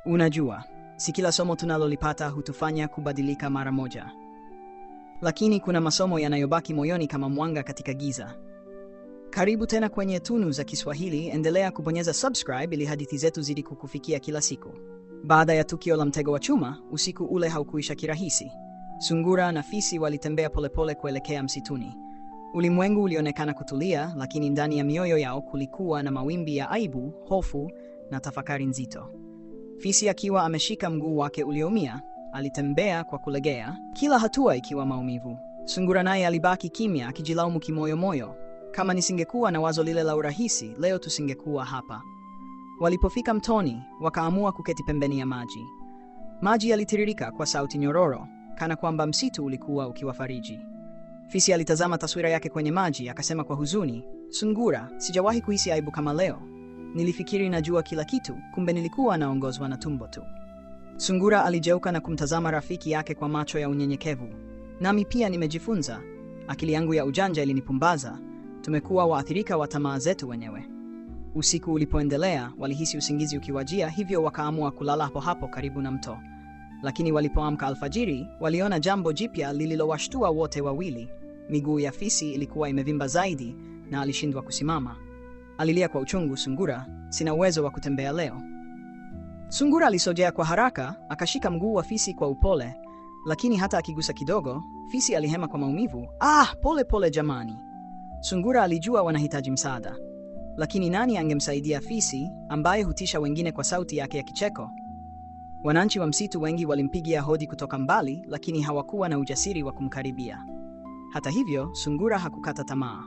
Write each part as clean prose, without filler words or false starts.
Unajua, si kila somo tunalolipata hutufanya kubadilika mara moja. Lakini kuna masomo yanayobaki moyoni kama mwanga katika giza. Karibu tena kwenye Tunu za Kiswahili. Endelea kubonyeza subscribe ili hadithi zetu zidi kukufikia kila siku. Baada ya tukio la mtego wa chuma, usiku ule haukuisha kirahisi. Sungura na fisi walitembea polepole kuelekea msituni. Ulimwengu ulionekana kutulia, lakini ndani ya mioyo yao kulikuwa na mawimbi ya aibu, hofu na tafakari nzito. Fisi akiwa ameshika mguu wake ulioumia, alitembea kwa kulegea, kila hatua ikiwa maumivu. Sungura naye alibaki kimya, akijilaumu kimoyomoyo. Kama nisingekuwa na wazo lile la urahisi, leo tusingekuwa hapa. Walipofika mtoni, wakaamua kuketi pembeni ya maji. Maji yalitiririka kwa sauti nyororo, kana kwamba msitu ulikuwa ukiwafariji. Fisi alitazama taswira yake kwenye maji, akasema kwa huzuni, "Sungura, sijawahi kuhisi aibu kama leo. Nilifikiri najua kila kitu, kumbe nilikuwa naongozwa na tumbo tu." Sungura aligeuka na kumtazama rafiki yake kwa macho ya unyenyekevu. "Nami pia nimejifunza. Akili yangu ya ujanja ilinipumbaza. Tumekuwa waathirika wa tamaa zetu wenyewe." Usiku ulipoendelea, walihisi usingizi ukiwajia, hivyo wakaamua kulala hapo hapo karibu na mto. Lakini walipoamka alfajiri, waliona jambo jipya lililowashtua wote wawili. Miguu ya fisi ilikuwa imevimba zaidi na alishindwa kusimama. Alilia kwa uchungu, "Sungura, sina uwezo wa kutembea leo." Sungura alisogea kwa haraka, akashika mguu wa fisi kwa upole, lakini hata akigusa kidogo, fisi alihema kwa maumivu. Pole pole jamani." Sungura alijua wanahitaji msaada. Lakini nani angemsaidia fisi ambaye hutisha wengine kwa sauti yake ya kicheko? Wananchi wa msitu wengi walimpigia hodi kutoka mbali, lakini hawakuwa na ujasiri wa kumkaribia. Hata hivyo, Sungura hakukata tamaa.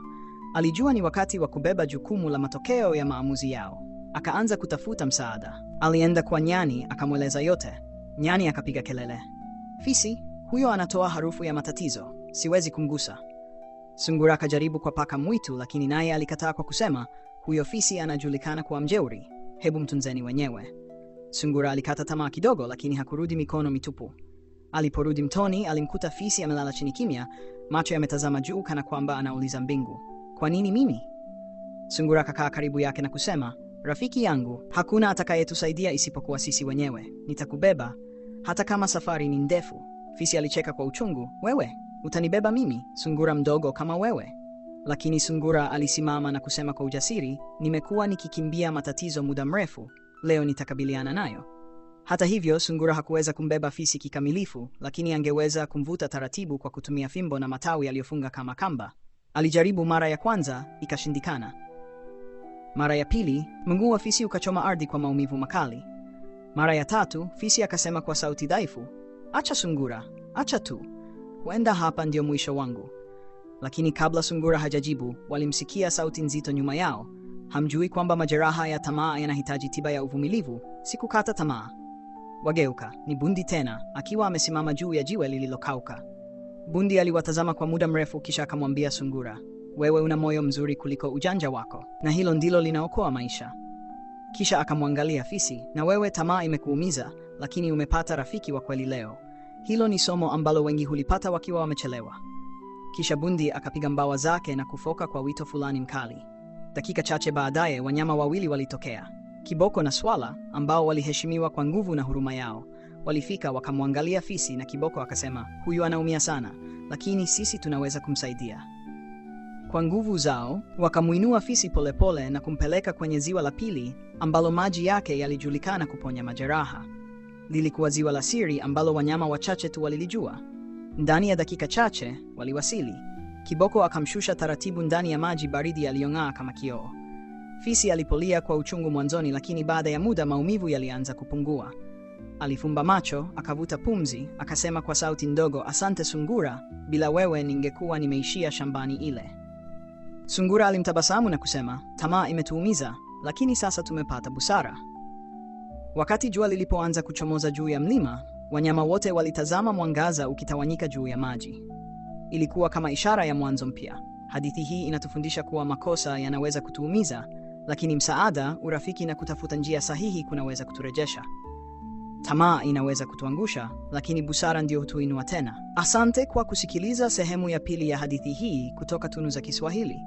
Alijua ni wakati wa kubeba jukumu la matokeo ya maamuzi yao. Akaanza kutafuta msaada. Alienda kwa nyani, akamweleza yote. Nyani akapiga kelele, "Fisi, huyo anatoa harufu ya matatizo. Siwezi kumgusa." Sungura akajaribu kwa paka mwitu, lakini naye alikataa kwa kusema, "Huyo fisi anajulikana kuwa mjeuri. Hebu mtunzeni wenyewe." Sungura alikata tamaa kidogo, lakini hakurudi mikono mitupu. Aliporudi mtoni, alimkuta fisi amelala chini kimya, macho yametazama juu kana kwamba anauliza mbingu, "Kwa nini mimi?" Sungura akakaa karibu yake na kusema, "Rafiki yangu, hakuna atakayetusaidia isipokuwa sisi wenyewe. Nitakubeba hata kama safari ni ndefu." Fisi alicheka kwa uchungu, "Wewe utanibeba mimi, sungura mdogo kama wewe?" Lakini Sungura alisimama na kusema kwa ujasiri, "Nimekuwa nikikimbia matatizo muda mrefu. Leo nitakabiliana nayo." Hata hivyo, Sungura hakuweza kumbeba fisi kikamilifu, lakini angeweza kumvuta taratibu kwa kutumia fimbo na matawi aliyofunga kama kamba. Alijaribu mara ya kwanza, ikashindikana. Mara ya pili, mguu wa fisi ukachoma ardhi kwa maumivu makali. Mara ya tatu, fisi akasema kwa sauti dhaifu, "Acha Sungura, acha tu. Huenda hapa ndio mwisho wangu." Lakini kabla Sungura hajajibu, walimsikia sauti nzito nyuma yao, "Hamjui kwamba majeraha ya tamaa yanahitaji tiba ya uvumilivu? Sikukata tamaa." Wageuka, ni Bundi tena, akiwa amesimama juu ya jiwe lililokauka. Bundi aliwatazama kwa muda mrefu, kisha akamwambia Sungura, "Wewe una moyo mzuri kuliko ujanja wako, na hilo ndilo linaokoa maisha." Kisha akamwangalia fisi, "Na wewe tamaa imekuumiza, lakini umepata rafiki wa kweli leo. Hilo ni somo ambalo wengi hulipata wakiwa wamechelewa." Kisha Bundi akapiga mbawa zake na kufoka kwa wito fulani mkali. Dakika chache baadaye, wanyama wawili walitokea. Kiboko na swala, ambao waliheshimiwa kwa nguvu na huruma yao, walifika wakamwangalia fisi, na Kiboko akasema, "Huyu anaumia sana, lakini sisi tunaweza kumsaidia." Kwa nguvu zao, wakamuinua fisi polepole na kumpeleka kwenye ziwa la pili, ambalo maji yake yalijulikana kuponya majeraha. Lilikuwa ziwa la siri ambalo wanyama wachache tu walilijua. Ndani ya dakika chache waliwasili. Kiboko akamshusha taratibu ndani ya maji baridi yaliyong'aa kama kioo. Fisi alipolia kwa uchungu mwanzoni, lakini baada ya muda maumivu yalianza kupungua. Alifumba macho, akavuta pumzi, akasema kwa sauti ndogo, "Asante Sungura, bila wewe ningekuwa nimeishia shambani ile." Sungura alimtabasamu na kusema, "Tamaa imetuumiza, lakini sasa tumepata busara." Wakati jua lilipoanza kuchomoza juu ya mlima, wanyama wote walitazama mwangaza ukitawanyika juu ya maji. Ilikuwa kama ishara ya mwanzo mpya. Hadithi hii inatufundisha kuwa makosa yanaweza kutuumiza, lakini msaada, urafiki na kutafuta njia sahihi kunaweza kuturejesha. Tamaa inaweza kutuangusha, lakini busara ndio hutuinua tena. Asante kwa kusikiliza sehemu ya pili ya hadithi hii kutoka Tunu za Kiswahili.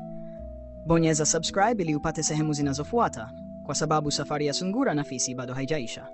Bonyeza subscribe ili upate sehemu zinazofuata, kwa sababu safari ya sungura na fisi bado haijaisha.